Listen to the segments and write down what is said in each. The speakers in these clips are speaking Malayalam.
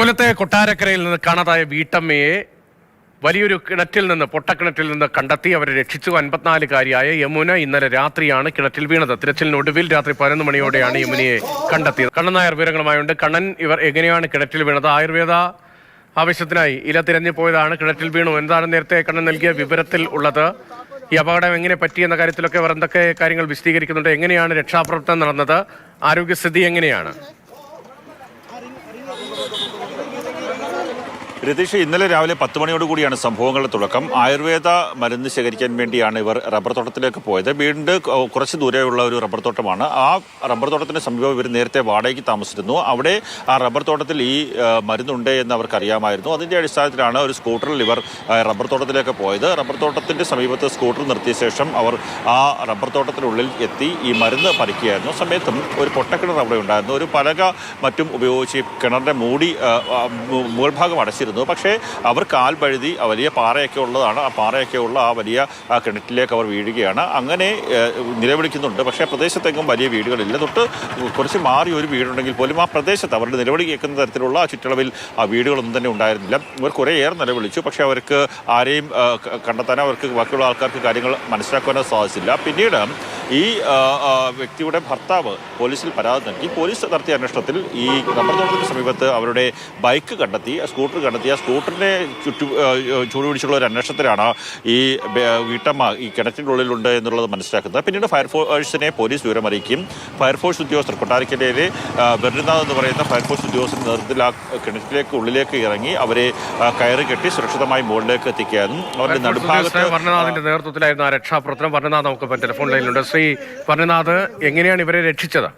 കൊല്ലത്തെ കൊട്ടാരക്കരയിൽ നിന്ന് കാണാതായ വീട്ടമ്മയെ വലിയൊരു കിണറ്റിൽ നിന്ന് പൊട്ടക്കിണറ്റിൽ നിന്ന് കണ്ടെത്തി അവരെ രക്ഷിച്ചു. 54-കാരിയായ യമുന ഇന്നലെ രാത്രിയാണ് കിണറ്റിൽ വീണത്. തിരച്ചിലിനൊടുവിൽ രാത്രി 11 മണിയോടെയാണ് യമുനയെ കണ്ടെത്തിയത്. കണ്ണൻ നായർ വിവരങ്ങളുമായുണ്ട്. കണ്ണൻ, ഇവർ എങ്ങനെയാണ് കിണറ്റിൽ വീണത്? ആയുർവേദ ആവശ്യത്തിനായി ഇല തിരഞ്ഞു പോയതാണ്, കിണറ്റിൽ വീണു. എന്താണ് നേരത്തെ കണ്ണൻ നൽകിയ വിവരത്തിൽ ഉള്ളത്? ഈ അപകടം എങ്ങനെ പറ്റിയെന്ന കാര്യത്തിലൊക്കെ അവർ എന്തൊക്കെ കാര്യങ്ങൾ വിശദീകരിക്കുന്നുണ്ട്? എങ്ങനെയാണ് രക്ഷാപ്രവർത്തനം നടന്നത്? ആരോഗ്യസ്ഥിതി എങ്ങനെയാണ്? രതീഷ്, ഇന്നലെ രാവിലെ 10 മണിയോടുകൂടിയാണ് സംഭവങ്ങളുടെ തുടക്കം. ആയുർവേദ മരുന്ന് ശേഖരിക്കാൻ വേണ്ടിയാണ് ഇവർ റബ്ബർ തോട്ടത്തിലേക്ക് പോയത്. വീടിൻ്റെ കുറച്ച് ദൂരെയുള്ള ഒരു റബ്ബർ തോട്ടമാണ്. ആ റബ്ബർ തോട്ടത്തിന് സമീപം ഇവർ നേരത്തെ വാടകയ്ക്ക് താമസിച്ചിരുന്നു. അവിടെ ആ റബ്ബർ തോട്ടത്തിൽ ഈ മരുന്നുണ്ട് എന്ന് അവർക്ക് അറിയാമായിരുന്നു. അതിൻ്റെ അടിസ്ഥാനത്തിലാണ് ഒരു സ്കൂട്ടറിൽ ഇവർ റബ്ബർ തോട്ടത്തിലേക്ക് പോയത്. റബ്ബർ തോട്ടത്തിൻ്റെ സമീപത്ത് സ്കൂട്ടർ നിർത്തിയ ശേഷം അവർ ആ റബ്ബർ തോട്ടത്തിനുള്ളിൽ എത്തി ഈ മരുന്ന് പറിക്കുകയായിരുന്നു. സമയത്തും ഒരു പൊട്ടക്കിണർ അവിടെ ഉണ്ടായിരുന്നു. ഒരു പലക മറ്റും ഉപയോഗിച്ച് കിണറിൻ്റെ മുകൾ ഭാഗം അടച്ചിരുന്നു. പക്ഷേ അവർ കാൽ വഴുതി വലിയ പാറയൊക്കെ ഉള്ളതാണ്. ആ പാറയൊക്കെ ഉള്ള ആ വലിയ കിണറ്റിലേക്ക് അവർ വീഴുകയാണ്. അങ്ങനെ നിലവിളിക്കുന്നുണ്ട്. പക്ഷേ പ്രദേശത്തെങ്ങും വലിയ വീടുകളില്ല. തൊട്ട് കുറച്ച് മാറി ഒരു വീടുണ്ടെങ്കിൽ പോലും ആ പ്രദേശത്ത് അവരുടെ നിലവിളി കേൾക്കുന്ന തരത്തിലുള്ള ആ ചുറ്റളവിൽ ആ വീടുകളൊന്നും തന്നെ ഉണ്ടായിരുന്നില്ല. ഇവർ കുറേയേറെ നിലവിളിച്ചു. പക്ഷേ അവർക്ക് ആരെയും കണ്ടെത്താനോ അവർക്ക് ബാക്കിയുള്ള ആൾക്കാർക്ക് കാര്യങ്ങൾ മനസ്സിലാക്കാനോ സാധിച്ചില്ല. പിന്നീട് ഈ വ്യക്തിയുടെ ഭർത്താവ് പോലീസിൽ പരാതി നൽകി. പോലീസ് നടത്തിയ അന്വേഷണത്തിൽ ഈ റബ്ബർ തോട്ടത്തിന് സമീപത്ത് അവരുടെ ബൈക്ക് കണ്ടെത്തി, സ്കൂട്ടർ കണ്ടെത്തി. ആ സ്കൂട്ടറിനെ ചൂടുപിടിച്ചുള്ള ഒരു അന്വേഷണത്തിലാണ് ഈ വീട്ടമ്മ ഈ കിണറ്റിനുള്ളിലുണ്ട് എന്നുള്ളത് മനസ്സിലാക്കുന്നത്. പിന്നീട് ഫയർഫോഴ്സിനെ പോലീസ് വിവരം അറിയിക്കും. ഫയർഫോഴ്സ് ഉദ്യോഗസ്ഥർ കൊട്ടാരക്കരയിലെ ബെർണിനാഥ് എന്ന് പറയുന്ന ഫയർഫോഴ്സ് ഉദ്യോഗസ്ഥരുടെ നേതൃത്വത്തിൽ ആ കിണറ്റിലേക്ക് ഉള്ളിലേക്ക് ഇറങ്ങി അവരെ കയറി കെട്ടി സുരക്ഷിതമായി മുകളിലേക്ക് എത്തിക്കുകയായിരുന്നു. അവരുടെ നടുഭാഗത്ത് വർണ്ണനാഥിന്റെ നേതൃത്വത്തിലായിരുന്നു ആ രക്ഷാപ്രവർത്തനം. വർണ്ണനാഥ് നമുക്ക് ടെലിഫോൺ ലൈനിലുണ്ട്. ശ്രീ വർണ്ണനാഥ്, എങ്ങനെയാണ് ഇവരെ രക്ഷിച്ചത്?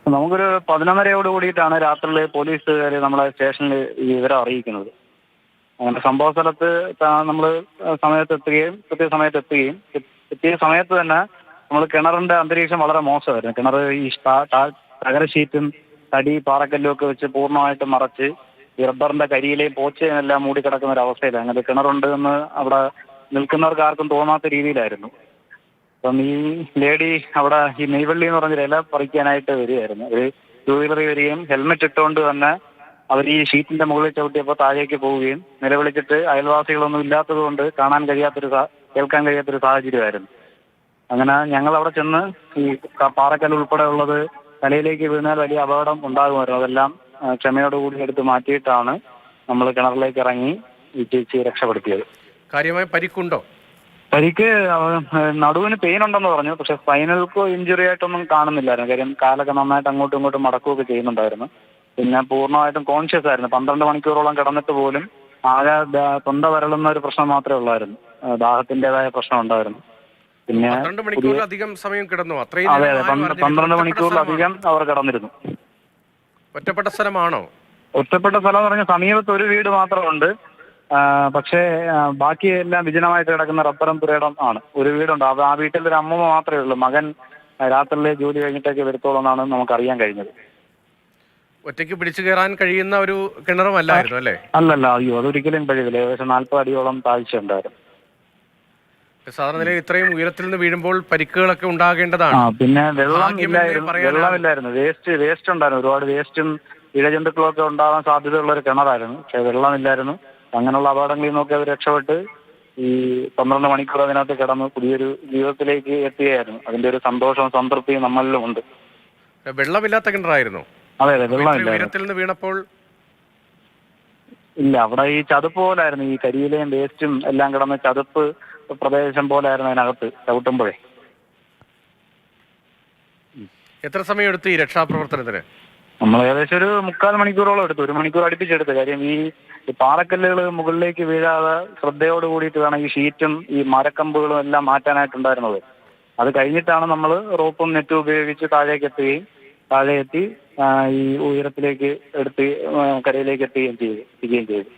നമുക്കൊരു 11:30യോട് കൂടിയിട്ടാണ് രാത്രിയിൽ പോലീസുകാർ നമ്മളെ സ്റ്റേഷനിൽ ഈ വിവരം അറിയിക്കുന്നത്. അങ്ങനെ സംഭവ സ്ഥലത്ത് നമ്മൾ എത്തിയ സമയത്ത് തന്നെ നമ്മൾ കിണറിന്റെ അന്തരീക്ഷം വളരെ മോശമായിരുന്നു. കിണർ ഈ തകര ഷീറ്റും തടി പാറക്കല്ലും ഒക്കെ വെച്ച് പൂർണ്ണമായിട്ട് മറച്ച് റബ്ബറിന്റെ കരിയിലെയും പോച്ചയും എല്ലാം മൂടിക്കിടക്കുന്ന ഒരു അവസ്ഥയിലാണ്. അങ്ങനെ കിണറുണ്ട് എന്ന് അവിടെ നിൽക്കുന്നവർക്ക് ആർക്കും തോന്നാത്ത രീതിയിലായിരുന്നു. അപ്പം ഈ ലേഡി അവിടെ ഈ നെയ്വള്ളി എന്ന് പറഞ്ഞൊരു ഇല പറിക്കാനായിട്ട് വരികയായിരുന്നു. ഒരു 2 വീലറിൽ വരികയും ഹെൽമെറ്റ് ഇട്ടുകൊണ്ട് തന്നെ അവർ ഈ ഷീറ്റിന്റെ മുകളിൽ ചവിട്ടിയപ്പോൾ താഴേക്ക് പോവുകയും നിലവിളിച്ചിട്ട് അയൽവാസികളൊന്നും ഇല്ലാത്തത് കൊണ്ട് കേൾക്കാൻ കഴിയാത്തൊരു സാഹചര്യമായിരുന്നു. അങ്ങനെ ഞങ്ങൾ അവിടെ ചെന്ന് ഈ പാറക്കല്ല് ഉൾപ്പെടെ ഉള്ളത് തലയിലേക്ക് വീണാൽ വലിയ അപകടം ഉണ്ടാകുമായിരുന്നു. അതെല്ലാം ക്ഷമയോടുകൂടി എടുത്ത് മാറ്റിയിട്ടാണ് നമ്മൾ കിണറിലേക്ക് ഇറങ്ങി ഈ ചേച്ചിയെ രക്ഷപ്പെടുത്തിയത്. കാര്യമായ പരിക്കുണ്ടോ? പരിക്ക് നടുവിന് പെയിൻ ഉണ്ടെന്ന് പറഞ്ഞു. പക്ഷെ സ്പൈനൽക്കോ ഇഞ്ചുറി ആയിട്ടൊന്നും കാണുന്നില്ലായിരുന്നു. കാര്യം കാലൊക്കെ നന്നായിട്ട് അങ്ങോട്ടും ഇങ്ങോട്ടും മടക്കുകയൊക്കെ ചെയ്യുന്നുണ്ടായിരുന്നു. പിന്നെ പൂർണ്ണമായിട്ടും കോൺഷ്യസ് ആയിരുന്നു. 12 മണിക്കൂറോളം കിടന്നിട്ട് പോലും ആകെ തൊണ്ട വരളുന്ന ഒരു പ്രശ്നം മാത്രമേ ഉള്ളായിരുന്നു. ദാഹത്തിൻ്റെതായ പ്രശ്നം ഉണ്ടായിരുന്നു. പിന്നെ 12 മണിക്കൂറിലധികം സമയം കിടന്നു. അതെ, 12 മണിക്കൂറിലധികം അവർ കിടന്നിരുന്നു. ഒറ്റപ്പെട്ട സ്ഥലമാണോ? ഒറ്റപ്പെട്ട സ്ഥലം എന്ന് പറഞ്ഞാൽ സമീപത്ത് ഒരു വീട് മാത്രമുണ്ട്. പക്ഷേ ബാക്കി എല്ലാം വിജനമായിട്ട് കിടക്കുന്ന റബ്ബറും പുരയിടം ആണ്. ഒരു വീടുണ്ട്. ആ വീട്ടിൽ ഒരു അമ്മൂമ്മ മാത്രമേ ഉള്ളൂ. മകൻ രാത്രിയിലെ ജോലി കഴിഞ്ഞിട്ടൊക്കെ വരുത്തോളം എന്നാണ് നമുക്ക് അറിയാൻ കഴിഞ്ഞത്. ഒറ്റയ്ക്ക് പിടിച്ചു കയറാൻ കഴിയുന്ന ഒരു കിണറുമല്ലായിരുന്നു അല്ലേ? അല്ലല്ല, അയ്യോ, അതൊരിക്കലും കഴിയില്ല. ഏകദേശം 40 അടിയോളം താഴ്ച ഉണ്ടായിരുന്നു. സാധാരണ നിലയിൽ ഇത്രയും ഉയരത്തിൽ നിന്ന് വീഴുമ്പോൾ പരിക്കുകളൊക്കെ ഉണ്ടാകേണ്ടതാണ്. പിന്നെ വെള്ളമില്ലായിരുന്നു. വേസ്റ്റ് ഉണ്ടായിരുന്നു. ഒരുപാട് വേസ്റ്റും ഇഴജന്തുക്കളും ഒക്കെ ഉണ്ടാകാൻ സാധ്യതയുള്ള ഒരു കിണറായിരുന്നു. പക്ഷെ വെള്ളമില്ലായിരുന്നു. അങ്ങനെയുള്ള അപകടങ്ങളിൽ നിന്നൊക്കെ അവർ രക്ഷപ്പെട്ട് ഈ 12 മണിക്കൂർ അതിനകത്ത് കിടന്ന് പുതിയൊരു ജീവിതത്തിലേക്ക് എത്തുകയായിരുന്നു. അതിന്റെ ഒരു സന്തോഷവും സംതൃപ്തിയും നമ്മളിലും ഉണ്ട്. വെള്ളമില്ലാത്ത കിണറായിരുന്നു? അതെ, വെള്ളമില്ലായിരുന്നു. വീണപ്പോൾ ഇല്ല, അവിടെ ഈ ചതുപ്പ് പോലായിരുന്നു. ഈ കരിയിലെയും വേസ്റ്റും എല്ലാം കിടന്ന് ചതുപ്പ് പ്രദേശം പോലായിരുന്നു അതിനകത്ത് ചവിട്ടുമ്പോഴേ. എത്ര സമയം എടുത്തു ഈ രക്ഷാപ്രവർത്തനത്തിന്? നമ്മൾ ഏകദേശം ഒരു 3/4 മണിക്കൂറോളം എടുത്തു. 1 മണിക്കൂർ അടുപ്പിച്ചെടുത്ത്. കാര്യം ഈ പാറക്കല്ലുകൾ മുകളിലേക്ക് വീഴാതെ ശ്രദ്ധയോട് കൂടിയിട്ട് വേണം ഈ ഷീറ്റും ഈ മരക്കമ്പുകളും എല്ലാം മാറ്റാനായിട്ടുണ്ടായിരുന്നത്. അത് കഴിഞ്ഞിട്ടാണ് നമ്മൾ റോപ്പും നെറ്റും ഉപയോഗിച്ച് താഴെ എത്തി ഈ ഉയരത്തിലേക്ക് എടുത്ത് കരയിലേക്ക് എത്തുകയും ചെയ്തു.